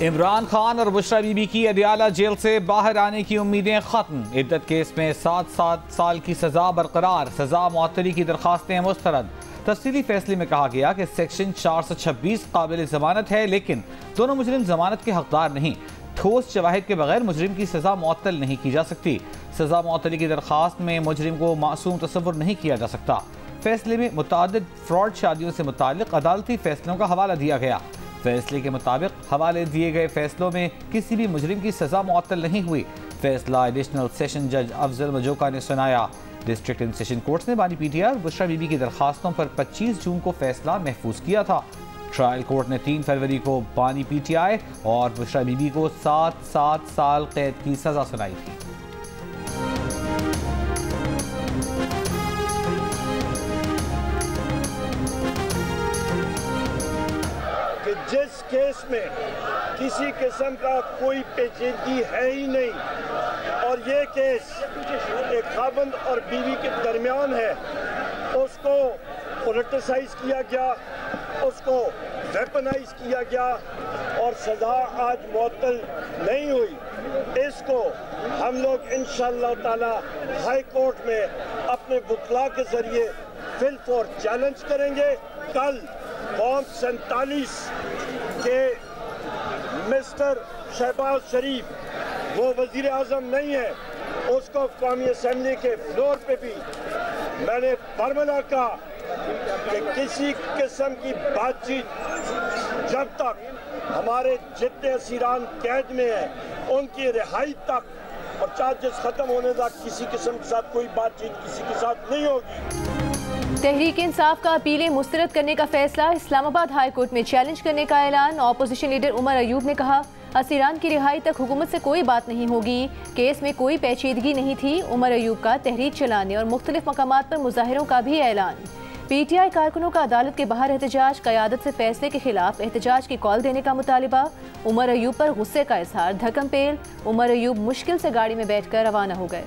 इमरान खान और बुशरा बीबी की अदियाला जेल से बाहर आने की उम्मीदें खत्म। इद्दत केस में 7 साल की सजा बरकरार, सजा मुअत्तली की दरखास्तें मुस्तरद। तफसीली फैसले में कहा गया कि सेक्शन 426 काबिल जमानत है, लेकिन दोनों मुजरिम जमानत के हकदार नहीं। ठोस शवाहिद के बगैर मुजरिम की सजा मुअत्तल नहीं की जा सकती। सजा मुअत्तली की दरखास्त में मुजरिम को मासूम तस्वुर नहीं किया जा सकता। फैसले में मुतादिद फ्रॉड शादियों से मुताल्लिक अदालती फैसलों का हवाला दिया गया। फैसले के मुताबिक हवाले दिए गए फैसलों में किसी भी मुजरिम की सजा मुअत्तल नहीं हुई। फैसला एडिशनल सेशन जज अफजल मजोका ने सुनाया। डिस्ट्रिक्ट एंड सेशन कोर्ट्स ने बानी पीटीआई और बुशरा बीबी की दरखास्तों पर 25 जून को फैसला महफूज किया था। ट्रायल कोर्ट ने 3 फरवरी को बानी पीटीआई और बुशरा बीबी को 7 साल कैद की सजा सुनाई थी। कि जिस केस में किसी किस्म का कोई पेचीदगी है ही नहीं और ये केस एक खावंद और बीवी के दरमियान है, उसको पोलिटिसाइज किया गया, उसको वेपनाइज किया गया और सजा आज मुअत्तल नहीं हुई। इसको हम लोग इंशाअल्लाह ताला हाई कोर्ट में अपने वकला के जरिए फिल फॉर चैलेंज करेंगे। कल फॉर्म 47 के मिस्टर शहबाज शरीफ वो वजीर आजम नहीं है, उसको कौमी असम्बली के फ्लोर पे भी मैंने फरमाना कहा कि किसी किस्म की बातचीत जब तक हमारे जितने असीरान कैद में हैं उनकी रिहाई तक और चार्जेस खत्म होने तक किसी किस्म के साथ कोई बातचीत किसी के साथ नहीं होगी। तहरीक इंसाफ का अपीलें मुस्तरद करने का फैसला, इस्लामाबाद हाई कोर्ट में चैलेंज करने का ऐलान। ऑपोजिशन लीडर उमर अयूब ने कहा असीरान की रिहाई तक हुकूमत से कोई बात नहीं होगी, केस में कोई पेचीदगी नहीं थी। उमर अयूब का तहरीक चलाने और मुख्तलिफ मकामात पर मुजाहिरों का भी ऐलान। पीटीआई कारकुनों का अदालत के बाहर एहतजाज, क़यादत से फैसले के खिलाफ एहतजाज की कॉल देने का मुतालिबा। उमर अयूब पर गुस्से का इजहार, धक्कम पेल। उमर अयूब मुश्किल से गाड़ी में बैठकर रवाना हो गए।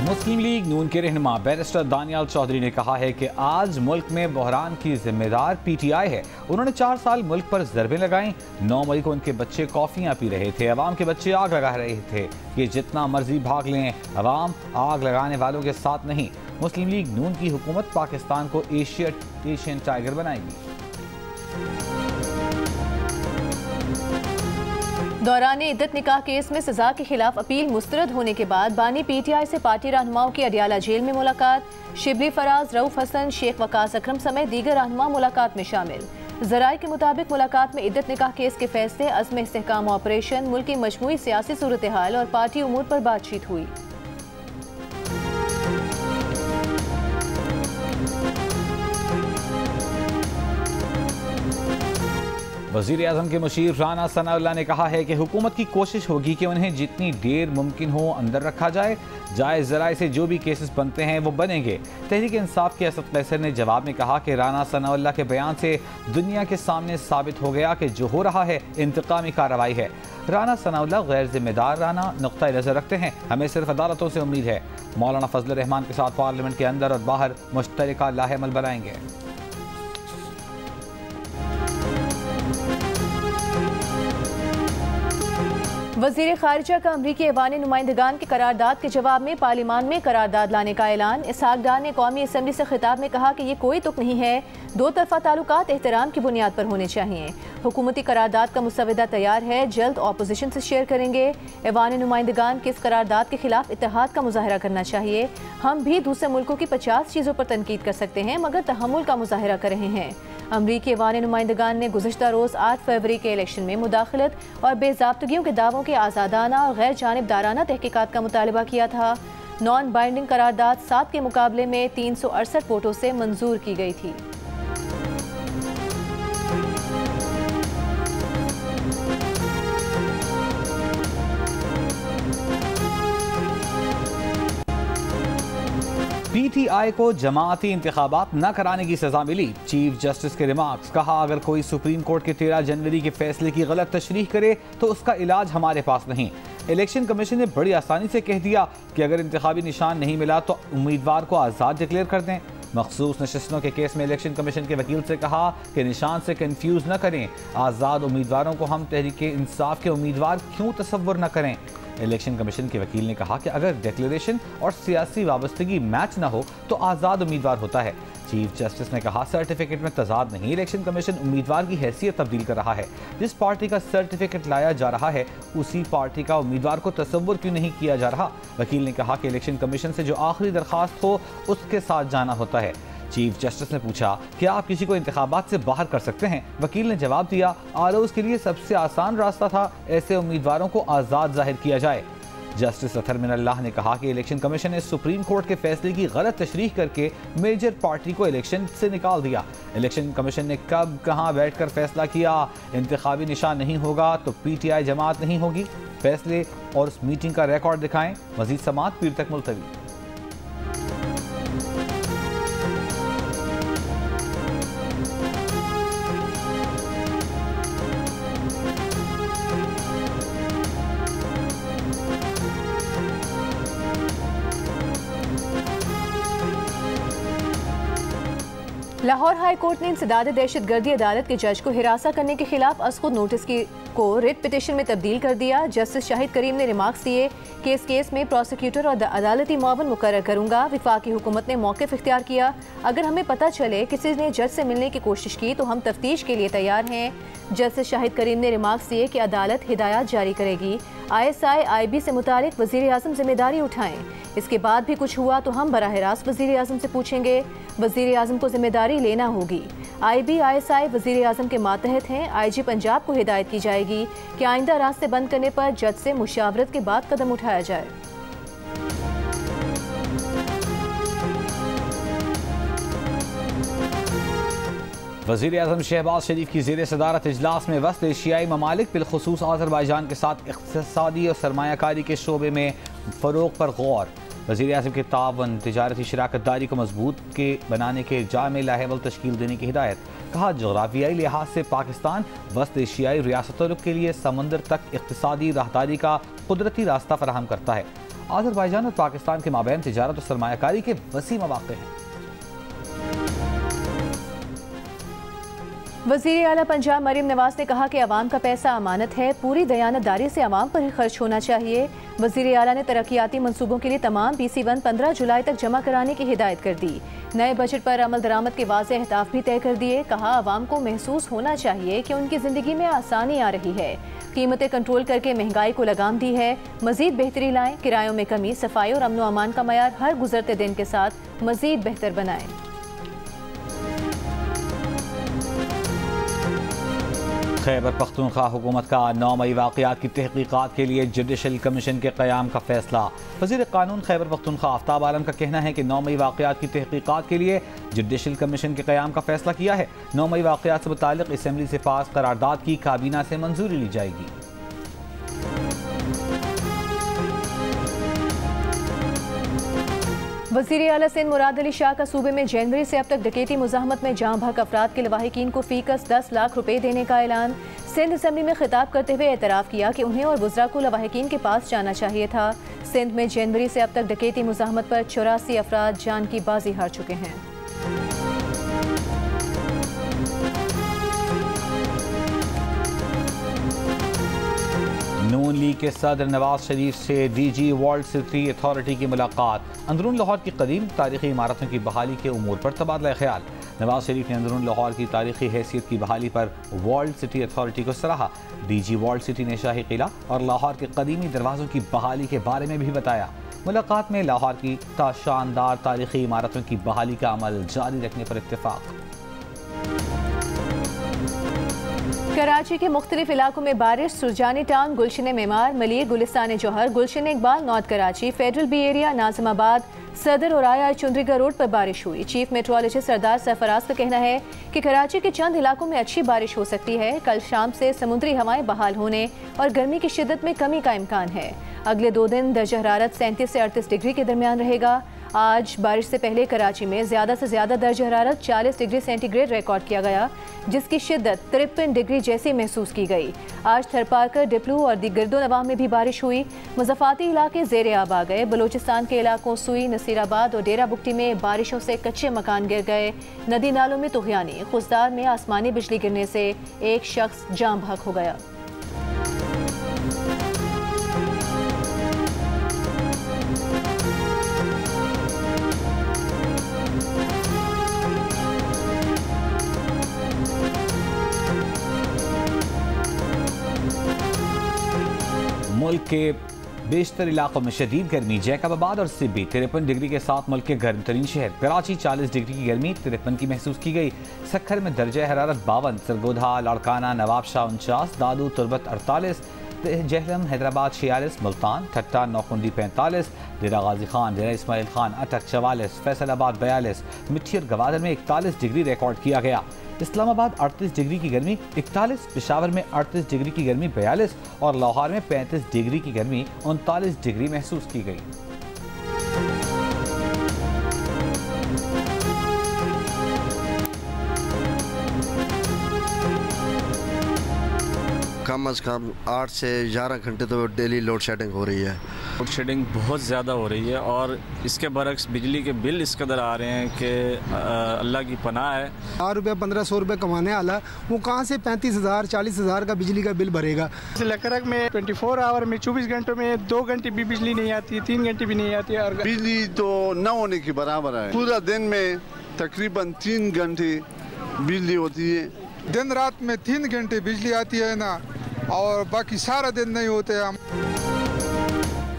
मुस्लिम लीग नून के रहनुमा बैरिस्टर दानियाल चौधरी ने कहा है कि आज मुल्क में बहरान की जिम्मेदार पीटीआई है। उन्होंने 4 साल मुल्क पर ज़रबें लगाईं। 9 मई को उनके बच्चे कॉफ़ियाँ पी रहे थे, अवाम के बच्चे आग लगा रहे थे। ये जितना मर्जी भाग लें, अवाम आग लगाने वालों के साथ नहीं। मुस्लिम लीग नून की हुकूमत पाकिस्तान को एशियन टाइगर बनाएगी। दौरान इद्दत निकाह केस में सजा के खिलाफ अपील मुस्तरद होने के बाद बानी पीटीआई से पार्टी रहनुमाओं की अडियाला जेल में मुलाकात। शिबली फराज, रऊफ हसन, शेख वकास अकरम समेत दीगर रहनुमा मुलाकात में शामिल। जराये के मुताबिक मुलाकात में इद्दत निकाह केस के फैसले, अज़्म इस्तेहकाम ऑपरेशन, मुल्क की मजमूई सियासी सूरत हाल और पार्टी उमूर पर बातचीत हुई। वज़ीर आज़म के मुशीर राना सनाउल्लाह ने कहा है कि हुकूमत की कोशिश होगी कि उन्हें जितनी देर मुमकिन हो अंदर रखा जाए। जायज़ ज़राए से जो भी केसेस बनते हैं वो बनेंगे। तहरीक इंसाफ के असद कैसर ने जवाब में कहा कि राना सनाउल्लाह के बयान से दुनिया के सामने साबित हो गया कि जो हो रहा है इंतकामी कार्रवाई है। राना सनाउल्लाह गैर जिम्मेदार राना नुक्ता नज़र रखते हैं। हमें सिर्फ अदालतों से उम्मीद है। मौलाना फजल रहमान के साथ पार्लियामेंट के अंदर और बाहर मुश्तरका लाहेमल बनाएंगे। वज़ीर ख़ारिजा का अमरीकी ऐवान नुमाइंदगान के करारदाद के जवाब में पार्लियामान में करारदाद लाने का ऐलान। इसहाक डार ने कौमी असम्बली से खिताब में कहा कि ये कोई तुक नहीं है, 2 तरफ़ा ताल्लुकात एहतराम की बुनियाद पर होने चाहिए। हुकूमती करारदाद का मुसवदा तैयार है, जल्द ऑपोजिशन से शेयर करेंगे। ऐवान नुमाइंदगान के इस करारदाद के खिलाफ इत्तेहाद का मुजाहरा करना चाहिए। हम भी दूसरे मुल्कों की 50 चीज़ों पर तनकीद कर सकते हैं, मगर तहम्मुल का मुजाहरा कर रहे हैं। अमरीकी ऐवान नुमाइंदगान ने गुज़िश्ता रोज़ 8 फरवरी के इलेक्शन में मुदाखलत और बेज़ाब्तगियों के दावों के आज़ादाना और गैर जानिबदाराना तहकीकात का मुतालबा किया था। नॉन बाइंडिंग करारदाद 7 के मुकाबले में 368 वोटों से मंजूर की गई थी। PTI को जमाती इंतखाबात न कराने की सजा मिली। चीफ जस्टिस के रिमार्क्स। कहा, अगर कोई सुप्रीम कोर्ट के 13 जनवरी के फैसले की गलत तशरीह करे तो उसका इलाज हमारे पास नहीं। इलेक्शन कमीशन ने बड़ी आसानी से कह दिया कि अगर इंतखाबी निशान नहीं मिला तो उम्मीदवार को आज़ाद डिक्लेयर कर दें। मखसूस नशस्तों के केस में इलेक्शन कमीशन के वकील से कहा कि निशान से कंफ्यूज न करें। आज़ाद उम्मीदवारों को हम तहरीक इंसाफ के उम्मीदवार क्यों तसव्वुर न करें। इलेक्शन कमीशन के वकील ने कहा कि अगर डिक्लेरेशन और सियासी वाबस्तगी मैच न हो तो आज़ाद उम्मीदवार होता है। चीफ जस्टिस ने कहा, सर्टिफिकेट में तजाद नहीं। इलेक्शन कमीशन उम्मीदवार की हैसियत तब्दील कर रहा है। जिस पार्टी का सर्टिफिकेट लाया जा रहा है उसी पार्टी का उम्मीदवार को तसव्वुर क्यों नहीं किया जा रहा। वकील ने कहा कि इलेक्शन कमीशन से जो आखिरी दरख्वास्त हो उसके साथ जाना होता है। चीफ जस्टिस ने पूछा, क्या आप किसी को इंतखाबात से बाहर कर सकते हैं। वकील ने जवाब दिया, आरओज़ के लिए सबसे आसान रास्ता था ऐसे उम्मीदवारों को आज़ाद जाहिर किया जाए। जस्टिस अथर मिनल्लाह ने कहा कि इलेक्शन कमीशन ने सुप्रीम कोर्ट के फैसले की गलत तशरीह करके मेजर पार्टी को इलेक्शन से निकाल दिया। इलेक्शन कमीशन ने कब कहां बैठकर फैसला किया। इंतखाबी निशान नहीं होगा तो PTI जमात नहीं होगी। फैसले और उस मीटिंग का रिकॉर्ड दिखाएं। मजीद समाअत पीर तक मुलतवी। लाहौर हाई कोर्ट ने इंसदाद दहशतगर्दी अदालत के जज को हिरासा करने के खिलाफ असखुद नोटिस को रिट पिटिशन में तब्दील कर दिया। जस्टिस शाहिद करीम ने रिमार्क्स दिए कि इस केस में प्रोसिक्यूटर और अदालती मुआवन मुकर्रर करूंगा। विफाकी हुकूमत ने मौक़िफ़ इख्तियार किया। अगर हमें पता चले किसी ने जज से मिलने की कोशिश की तो हम तफ्तीश के लिए तैयार हैं। जस्टिस शाहिद करीम ने रिमार्क्स दिए कि अदालत हिदायत जारी करेगी। ISI IB से मुतालिक वज़ीर आज़म जिम्मेदारी उठाएं। इसके बाद भी कुछ हुआ तो हम बराह रास्त वज़ीर आज़म से पूछेंगे। वज़ीर आज़म को जिम्मेदारी लेना होगी। IB ISI वज़ीर आज़म के मातहत हैं। IG पंजाब को हिदायत की जाएगी कि आइंदा रास्ते बंद करने पर जज से मुशावरत के बाद कदम उठाया जाए। वज़ीर आज़म शहबाज शरीफ की ज़ेर सदारत इजलास में वस्त एशियाई ममालिक बिलखुसूस आज़रबाईजान के साथ इक़्तिसादी और सरमायाकारी के शोबे में फ़रोग़ पर गौर। वज़ीर आज़म के तावन तिजारती शराकत दारी को मजबूत के बनाने के जामे लाहेवल तश्कील देने की हिदायत। कहा, जोग्राफियाई लिहाज से पाकिस्तान वस्त एशियाई रियासतों के लिए समंदर तक इक़्तिसादी राहदारी का कुदरती रास्ता फराहम करता है। आज़रबाईजान और पाकिस्तान के माबैन तिजारत और सरमायाकारी के वसी मौक़े हैं। वज़ीर आला पंजाब मरीम नवाज ने कहा कि अवाम का पैसा अमानत है, पूरी दयानतदारी से अवाम पर ही खर्च होना चाहिए। वज़ीर आला ने तरक्याती मनसूबों के लिए तमाम PC1 15 जुलाई तक जमा कराने की हिदायत कर दी। नए बजट पर अमल दरामद के वाज़ेह अहदाफ भी तय कर दिए। कहा, अवाम को महसूस होना चाहिए कि उनकी ज़िंदगी में आसानी आ रही है। कीमतें कंट्रोल करके महंगाई को लगाम दी है। मज़ीद बेहतरी लाएं, किरायों में कमी, सफाई और अमन व अमान का मयार हर गुजरते दिन के साथ मज़ीद बेहतर बनाएं। खैबर पख्तूनख्वा हुकूमत का 9 मई वाक़यात की तहकीकात के लिए जुडिशल कमीशन के क़याम का फैसला। वज़ीर क़ानून खैबर पख्तूनख्वा आफ्ताब आलम का कहना है कि 9 मई वाक़यात की तहकीकात के लिए जुडिशल कमीशन के क़याम का फैसला किया है। 9 मई वाक़यात से मुताल्लिक़ असम्बली से पास करारदाद की काबीना से मंजूरी ली जाएगी। वज़ीर आला सिंध मुराद अली शाह का सूबे में जनवरी से अब तक डकैती मुज़ाहमत में जाँ बहक अफराद के लवाहिकीन को फ़ीकस 10 लाख रुपए देने का ऐलान। सिंध असम्बली में खिताब करते हुए एतराफ़ किया कि उन्हें और वज़रा को लवाहिकीन के पास जाना चाहिए था। सिंध में जनवरी से अब तक डकैती मुज़ाहमत पर 84 अफराद जान की बाजी हार चुके हैं। नून लीग के सदर नवाज शरीफ से DG वर्ल्ड सिटी अथॉरिटी की मुलाकात। अंदरून लाहौर की कदीम तारीखी इमारतों की बहाली के उमूर पर तबादला ख्याल। नवाज शरीफ ने अंदरून लाहौर की तारीखी हैसियत की बहाली पर वर्ल्ड सिटी अथॉरिटी को सराहा। DG वर्ल्ड सिटी ने शाही किला और लाहौर के कदीमी दरवाज़ों की बहाली के बारे में भी बताया। मुलाकात में लाहौर की शानदार तारीखी इमारतों की बहाली का अमल जारी रखने पर इत्तेफाक। कराची के मुख्तलिफ इलाकों में बारिश। Surjani town, Gulshan Maymar, Malir, Gulistan Jauhar, Gulshan Iqbal, north Karachi, federal B area, Nazimabad, Saddar और आया चुंद्रीगा रोड पर बारिश हुई। चीफ मेट्रोलॉजिस्ट सरदार सरफराज का कहना है कि कराची के चंद इलाकों में अच्छी बारिश हो सकती है। कल शाम से समुद्री हवाएं बहाल होने और गर्मी की शिद्दत में कमी का इम्कान है। अगले 2 दिन दर्जा हरारत 37 से 38 डिग्री के दरमियान रहेगा। आज बारिश से पहले कराची में ज़्यादा से ज़्यादा दर्ज हरारत 40 डिग्री सेंटीग्रेड रिकॉर्ड किया गया, जिसकी शिद्दत 53 डिग्री जैसी महसूस की गई। आज थरपारकर, डिप्लू और गिरदो नवाह में भी बारिश हुई। मुज़फ़्फ़राती इलाके ज़ेरे आब आ गए। बलूचिस्तान के इलाकों सुई, नसीराबाद और डेरा बुगटी में बारिशों से कच्चे मकान गिर गए। नदी नालों में तुग़यानी। खुशदार में आसमानी बिजली गिरने से एक शख्स जान बहक हो गया। मुल्क के बेशतर इलाकों में शदीद गर्मी। जैकबाबाद और सिब्बी 53 डिग्री के साथ मुल्क के गर्म तरीन शहर। कराची 40 डिग्री की गर्मी 53 की महसूस की गई। सक्खर में दर्जा हरारत 52, सरगोधा, लाड़काना, नवाबशाह 49, दादू, तुरबत 48, जहलम, हैदराबाद 46, मुल्तान, ठट्टा, नौकुंडी 45, डेरा गाजी खान, डेरा इस्माइल खान, अटक 44, फैसलाबाद 42, मिट्टी और गवादर में 41 डिग्री रिकॉर्ड किया गया। इस्लामाबाद 38 डिग्री की गर्मी 41, पेशावर में 38 डिग्री की गर्मी 42 और लाहौर में 35 डिग्री की गर्मी 39 डिग्री महसूस की गई। कम अज़ कम 8 से 11 घंटे तो डेली लोड शेडिंग हो रही है। लोड शेडिंग बहुत ज़्यादा हो रही है और इसके बरक्स बिजली के बिल इस कदर आ रहे हैं कि अल्लाह की पनाह है। 1000 रुपये 1500 रुपये कमाने वाला वो कहाँ से 35,000 40,000 का बिजली का बिल भरेगा। लकरक में 24 आवर में 24 घंटों में 2 घंटे भी बिजली नहीं आती, 3 घंटे भी नहीं आती। और बिजली तो न होने के बराबर है। पूरा दिन में तकरीबन 3 घंटे बिजली होती है। दिन रात में 3 घंटे बिजली आती है ना, और बाकी सारा दिन नहीं होते हम।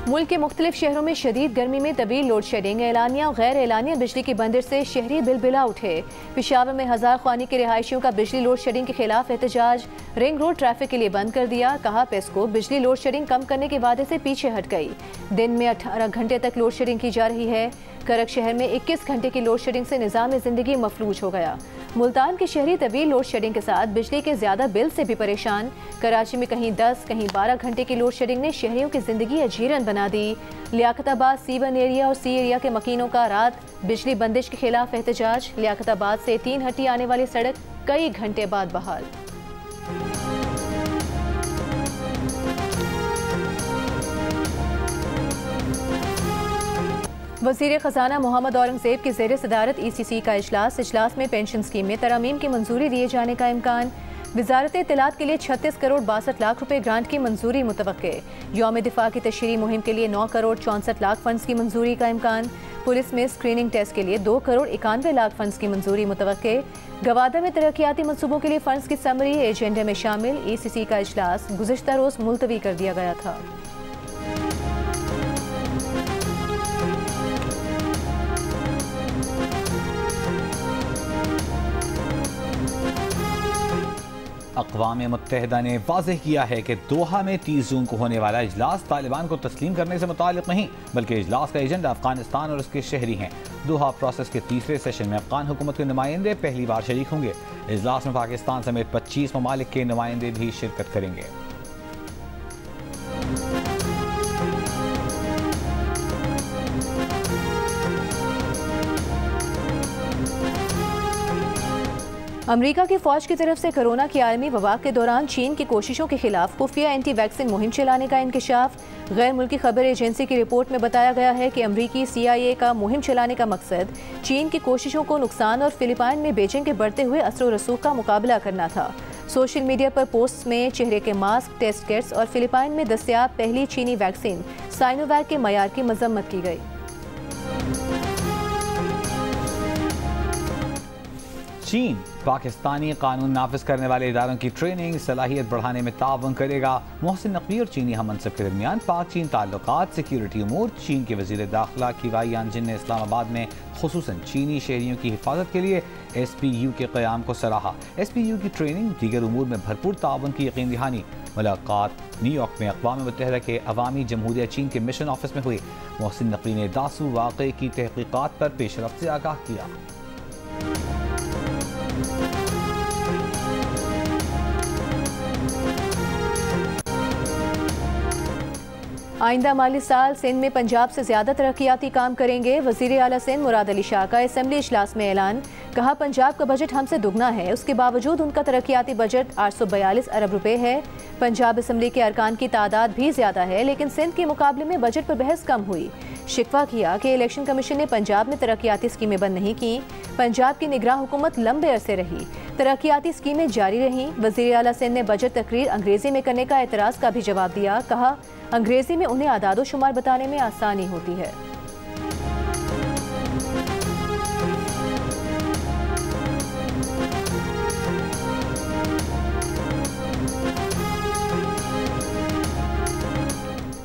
मुल्क के मुख्तलिफ शहरों में शदीद गर्मी में तवील लोड शेडिंग, एलानिया और गैर एलानिया बिजली की बंदिश से शहरी बिलबिला उठे। पेशावर में 1000 ख्वानी के रिहायशियों का बिजली लोड शेडिंग के खिलाफ एहतजाज। रिंग रोड ट्रैफिक के लिए बंद कर दिया। कहा पेस्को बिजली लोड शेडिंग कम करने के वादे से पीछे हट गई। दिन में 18 घंटे तक लोड शेडिंग की जा रही है। करक शहर में 21 घंटे की लोड शेडिंग से निज़ाम ज़िंदगी मफलूज हो गया। मुल्तान के शहरी तवील लोड शेडिंग के साथ बिजली के ज़्यादा बिल से भी परेशान। कराची में कहीं 10 कहीं 12 घंटे की लोड शेडिंग ने शहरियों की ज़िंदगी अजीरन बना दी। लियाकताबाद, सी1 एरिया और सी एरिया के मकीनों का रात बिजली बंदिश के खिलाफ एहतजाज। लियाकताबाद से 3 हट्टी आने वाली सड़क कई घंटे बाद बहाल। वज़ीर ख़जाना मोहम्मद औरंगज़ेब की ज़ेर सदारत ECC का इजलास में पेंशन स्कीम में तरमीम की मंजूरी दिए जाने का इम्कान। वज़ारत इत्तलात के लिए 36 करोड़ 62 लाख रुपए ग्रांट की मंजूरी मुतवक्के। यौम दिफा की तशरीह मुहिम के लिए 9 करोड़ 64 लाख फंड्स की मंजूरी का इम्कान। पुलिस में स्क्रीनिंग टेस्ट के लिए 2 करोड़ 91 लाख फंड्स की मंजूरी मुतवक्के। गवादर में तरक्याती मनसूबों के लिए फंड्स की समरी एजेंडे में शामिल। ECC का इजलास गुज़िश्ता रोज़ मुलतवी कर दिया गया था। अक़वाम मुत्तहिदा ने वाज़ेह किया है कि दोहा में 30 जून को होने वाला इजलास तालिबान को तस्लीम करने से मुताल्लिक़ नहीं, बल्कि इजलास का एजेंडा अफगानिस्तान और उसके शहरी हैं। दोहा प्रोसेस के तीसरे सेशन में अफगान हुकूमत के नुमाइंदे पहली बार शरीक होंगे। इजलास में पाकिस्तान समेत 25 ममालिक के नुमाइंदे भी शिरकत करेंगे। अमेरिका की फौज की तरफ से कोरोना की आलमी वबा के दौरान चीन की कोशिशों के खिलाफ खुफिया एंटी वैक्सीन मुहिम चलाने का इंकशाफ। गैर मुल्की खबर एजेंसी की रिपोर्ट में बताया गया है कि अमरीकी CIA का मुहिम चलाने का मकसद चीन की कोशिशों को नुकसान और फिलिपाइन में बीजिंग के बढ़ते हुए असर व रसूख का मुकाबला करना था। सोशल मीडिया पर पोस्ट में चेहरे के मास्क, टेस्ट किट्स और फिलिपाइन में दस्तयाब पहली चीनी वैक्सीन साइनोवैक के मयार की मजम्मत की गई। चीन पाकिस्तानी कानून नाफिज करने वाले इदारों की ट्रेनिंग सलाहियत बढ़ाने में ताउन करेगा। मोहसिन नकवी और चीनी हम मनसब के दरमियान पाक चीन ताल्लुकात, सिक्योरिटी उमूर। चीन के वज़ीर दाखिला किवाई यानजिन ने इस्लामाबाद में खुसूसन चीनी शहरियों की हिफाजत के लिए SPU के क़याम को सराहा। SPU की ट्रेनिंग दीगर उमूर में भरपूर ताउन की यकीन दहानी। मुलाकात न्यूयॉर्क में अक़वाम मुत्तहिदा के अवामी जमहूरिया चीन के मिशन ऑफिस में हुई। मोहसिन नकवी ने दासू वाक़े की तहक़ीक़ात पर पेशरफ्त से आगाह किया। आइंदा माली साल सिंध में पंजाब से ज्यादा तरक्याती काम करेंगे। वजीर आला सिंध मुराद अली शाह का असम्बली इजलास में ऐलान। कहा पंजाब का बजट हमसे दुगना है, उसके बावजूद उनका तरक्याती बजट 842 अरब रुपए है। पंजाब असम्बली के अरकान की तादाद भी ज्यादा है, लेकिन सिंध के मुकाबले में बजट पर बहस कम हुई। शिकवा किया कि इलेक्शन कमीशन ने पंजाब में तरक्याती स्कीमें बंद नहीं की। पंजाब की निगरान हुकूमत लंबे अरसे रही, तरक्याती स्कीमें जारी रहीं। वजीर आला सिंध ने बजट तकरीर अंग्रेजी में करने का एतराज़ का भी जवाब दिया। कहा अंग्रेजी में उन्हें आदादो शुमार बताने में आसानी होती है।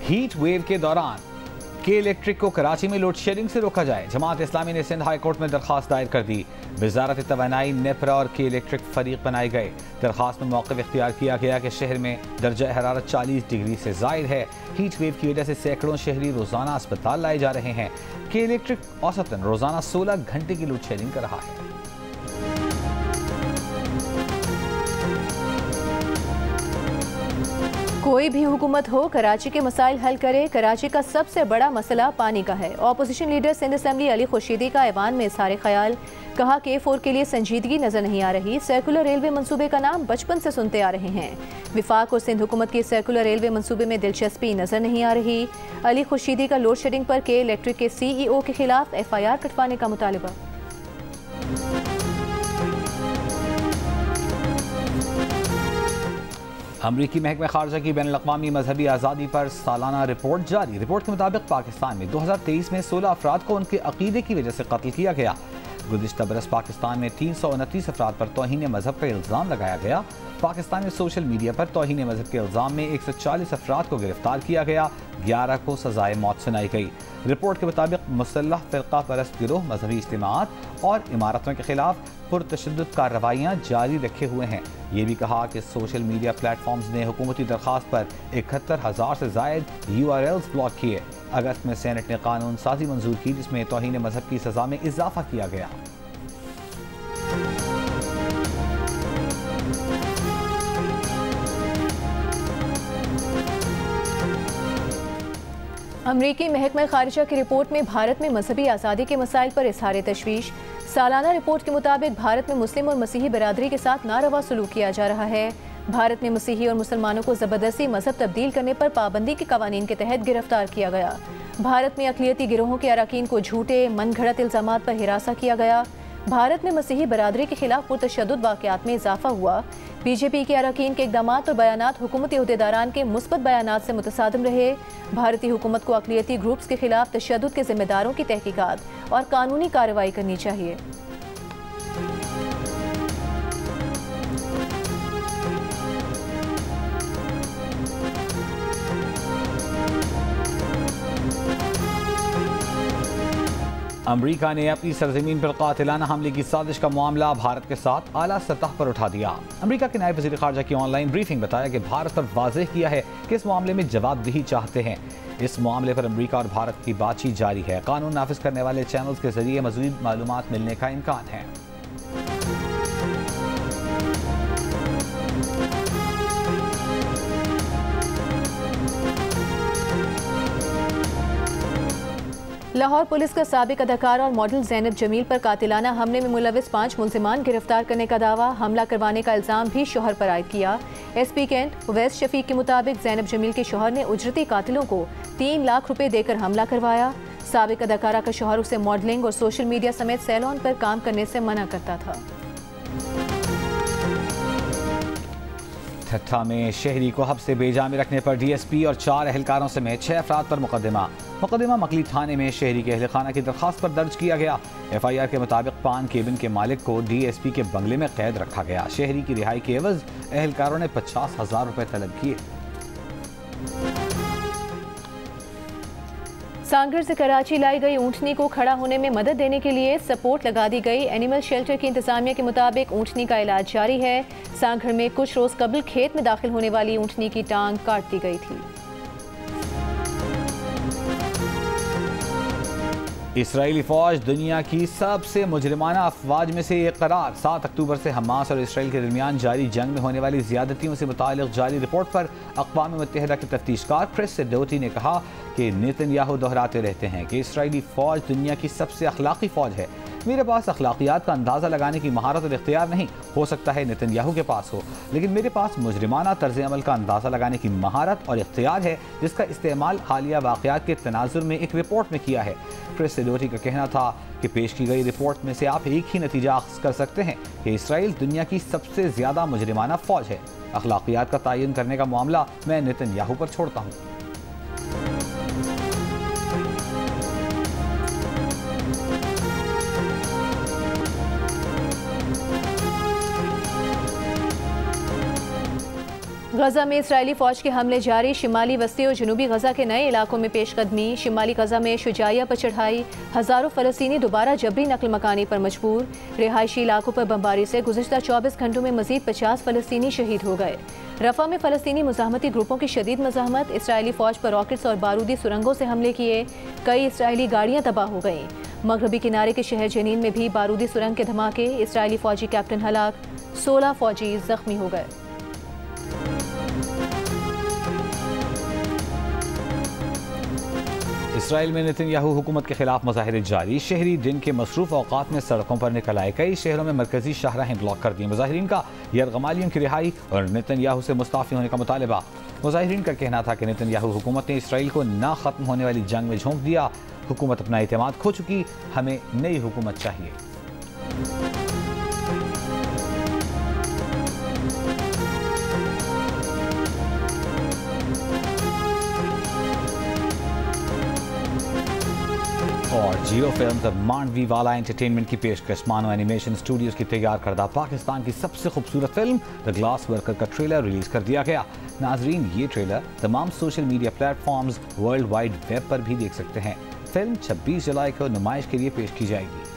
हीट वेव के दौरान के इलेक्ट्रिक को कराची में लोड शेडिंग से रोका जाए। जमात इस्लामी ने सिंध हाई कोर्ट में दरखास्त दायर कर दी। वजारत तवानाई, नेपरा और के इलेक्ट्रिक फरीक बनाए गए। दरखास्त में मौक़िफ़ इख्तियार किया गया कि शहर में दर्जा हरारत 40 डिग्री से ज़ायद है। हीट वेव की वजह से सैकड़ों शहरी रोज़ाना अस्पताल लाए जा रहे हैं। के इलेक्ट्रिक औसतन रोज़ाना 16 घंटे की लोड शेडिंग कर रहा है। कोई भी हुकूमत हो, कराची के मसाइल हल करे। कराची का सबसे बड़ा मसला पानी का है। Opposition leader Sindh assembly Ali Khurshidi का ऐवान में इज़हार ख्याल। कहा कि A4 के लिए संजीदगी नजर नहीं आ रही। सर्कुलर रेलवे मंसूबे का नाम बचपन से सुनते आ रहे हैं। विफाक और सिंध हुकूमत की सर्कुलर रेलवे मंसूबे में दिलचस्पी नजर नहीं आ रही। अली खुर्शीदी का लोड शेडिंग पर के इलेक्ट्रिक के CEO के खिलाफ FIR कटवाने का मुतालबा। अमरीकी महकमा खारजा की बैन अल-अक़वामी मजहबी आज़ादी पर सालाना रिपोर्ट जारी। रिपोर्ट के मुताबिक पाकिस्तान में 2023 में 16 अफराद को उनके अकीदे की वजह से कत्ल किया गया। गुज़िश्ता बरस पाकिस्तान में 329 अफराद पर तौहीन मजहब का इल्ज़ाम लगाया गया। पाकिस्तान में सोशल मीडिया पर तौहीन मजहब के इल्ज़ाम में 140 अफराद को गिरफ्तार किया गया। 11 को सजाए मौत सुनाई गई। रिपोर्ट के मुताबिक मुसल्लह फ़िरका परस्त गिरोह मजहबी इज्तिमाअत और इमारतों के खिलाफ पुरतशद्दुद कार्रवाइयाँ जारी रखे हुए हैं। ये भी कहा कि सोशल मीडिया प्लेटफॉर्म्स ने हुकूमती दरख्वास्त पर 71,000 से ज़ायद URLs ब्लॉक किए। अगस्त में सेनेट ने कानून साजी मंजूर की, जिसमें तौहीन मजहब की सज़ा में इजाफा किया गया। अमरीकी महकमा खारिजा की रिपोर्ट में भारत में मजहबी आज़ादी के मसाइल पर इज़हार तशवीश। सालाना रिपोर्ट के मुताबिक भारत में मुस्लिम और मसीही बरादरी के साथ नारवा सलूक किया जा रहा है। भारत में मसीही और मुसलमानों को ज़बरदस्ती मजहब तब्दील करने पर पाबंदी के कवानीन के तहत गिरफ्तार किया गया। भारत में अक़लियती गिरोहों के अरकान को झूठे मन घड़त इल्ज़ामात पर हिरासा किया गया। भारत में मसीही बरादरी के खिलाफ पुरतशद्दुद वाक़यात में इजाफा हुआ। बीजेपी के अरकान के इक़दामात और बयानात हुकूमती उहदेदारान के मुस्बत बयानात से मुतसादिम रहे। भारतीय हुकूमत को अक़लियती ग्रुप्स के खिलाफ तशद्दुद के ज़िम्मेदारों की तहकीकात और कानूनी कार्रवाई करनी चाहिए। अमरीका ने अपनी सरजमीन पर कातिलाना हमले की साजिश का मामला भारत के साथ आला सतह पर उठा दिया। अमरीका के नायब वज़ीर ख़ारजा की ऑनलाइन ब्रीफिंग बताया कि भारत पर वाज़ेह किया है कि इस मामले में जवाबदेही चाहते हैं। इस मामले पर अमरीका और भारत की बातचीत जारी है। कानून नाफिज करने वाले चैनल्स के जरिए मज़ीद मालूमात मिलने का इम्कान है। लाहौर पुलिस का साबिक अदाकार और मॉडल ज़ैनब जमील पर कातिलाना हमले में मुलविस 5 मुलज़िमान गिरफ्तार करने का दावा। हमला करवाने का इल्ज़ाम भी शोहर पर आयद किया। SP कैंट उवैस शफीक के मुताबिक ज़ैनब जमील के शोहर ने उजरती कातिलों को 3 लाख रुपए देकर हमला करवाया। साबिक अदाकारा का शोहर उसे मॉडलिंग और सोशल मीडिया समेत सैलून पर काम करने से मना करता था। ठट्ठा में शहरी को हब्स से बेजा में रखने पर DSP और 4 अहलकारों समेत 6 अफराद पर मुकदमा मकली थाने में शहरी के अहल खाना की दरख्वास्त पर दर्ज किया गया। FIR के मुताबिक पान केबिन के मालिक को DSP के बंगले में कैद रखा गया। शहरी की रिहाई के एवज अहलकारों ने 50,000 रुपए तलब किए। सांगढ़ से कराची लाई गई ऊँटनी को खड़ा होने में मदद देने के लिए सपोर्ट लगा दी गई। एनिमल शेल्टर की इंतजामिया के मुताबिक ऊँटनी का इलाज जारी है। सांगढ़ में कुछ रोज कबल खेत में दाखिल होने वाली ऊँटनी की टांग काट दी गई थी। इसराइली फौज दुनिया की सबसे मुजरिमाना अफवाज में से एक करार। 7 अक्टूबर से हमास और इसराइल के दरमियान जारी जंग में होने वाली ज्यादतियों से मुताल्लिक़ जारी रिपोर्ट पर अक़वाम मुत्तहिदा के तफ्तीशकार क्रिस सिडोटी ने कहा कि नेतन्याहू दोहराते रहते हैं कि इसराइली फौज दुनिया की सबसे अखलाकी फौज है। मेरे पास अखलाकियात का अंदाज़ा लगाने की महारत और इख्तियार नहीं, हो सकता है नेतन्याहू के पास हो, लेकिन मेरे पास मुजरिमाना तर्ज अमल का अंदाज़ा लगाने की महारत और इख्तियार है, जिसका इस्तेमाल हालिया वाक़यात के तनाजुर में एक रिपोर्ट में किया है। क्रिस सिडोटी का कहना था कि पेश की गई रिपोर्ट में से आप एक ही नतीजा अख्ज़ कर सकते हैं कि इसराइल दुनिया की सबसे ज़्यादा मुजरिमाना फ़ौज है। अखलाकियात का तयन करने का मामला मैं नेतन्याहू पर छोड़ता हूँ। गजा में इसराइली फौज के हमले जारी। शिमाली वस्ती और जनूबी गजा के नए इलाकों में पेशकदमी। शिमाली गजा में शुजाइया पर चढ़ाई। हज़ारों फ़लस्तीनी दोबारा जबरी नकल मकानी पर मजबूर। रिहायशी इलाकों पर बमबारी से गुज़िश्ता 24 घंटों में मज़ीद 50 फ़लस्तीनी शहीद हो गए। रफ़ा में फ़लस्तीनी मुज़ाहमती ग्रुपों की शदीद मज़ाहमत। इसराइली फ़ौज पर रॉकेट्स और बारूदी सुरंगों से हमले किए। कई इसराइली गाड़ियाँ तबाह हो गईं। मगरबी किनारे के शहर जनीन में भी बारूदी सुरंग के धमाके। इसराइली फ़ौजी कैप्टन हलाक, 16 फ़ौजी ज़ख्मी हो गए। इसराइल में नेतन्याहू हुकूमत के खिलाफ मुजाहिरे जारी। शहरी दिन के मसरूफ औकात में सड़कों पर निकल आए। कई शहरों में मरकजी शाहराहें ब्लॉक कर दी। मुजाहिरीन का यरगमालियों की रिहाई और नेतन्याहू से मुस्ताफ़ी होने का मुतालबा। मुजाहिरीन का कहना था कि नेतन्याहू हुकूमत ने इसराइल को ना ख़त्म होने वाली जंग में झोंक दिया। हुकूमत अपना एतमाद खो चुकी, हमें नई हुकूमत चाहिए। और जियो फिल्म्स और मांडवी वाला एंटरटेनमेंट की पेशकश। मानो एनिमेशन स्टूडियोज की तैयार करदा पाकिस्तान की सबसे खूबसूरत फिल्म द ग्लास वर्कर का ट्रेलर रिलीज कर दिया गया। नाजरीन, ये ट्रेलर तमाम social media platforms world wide web पर भी देख सकते हैं। फिल्म 26 जुलाई को नुमाइश के लिए पेश की जाएगी।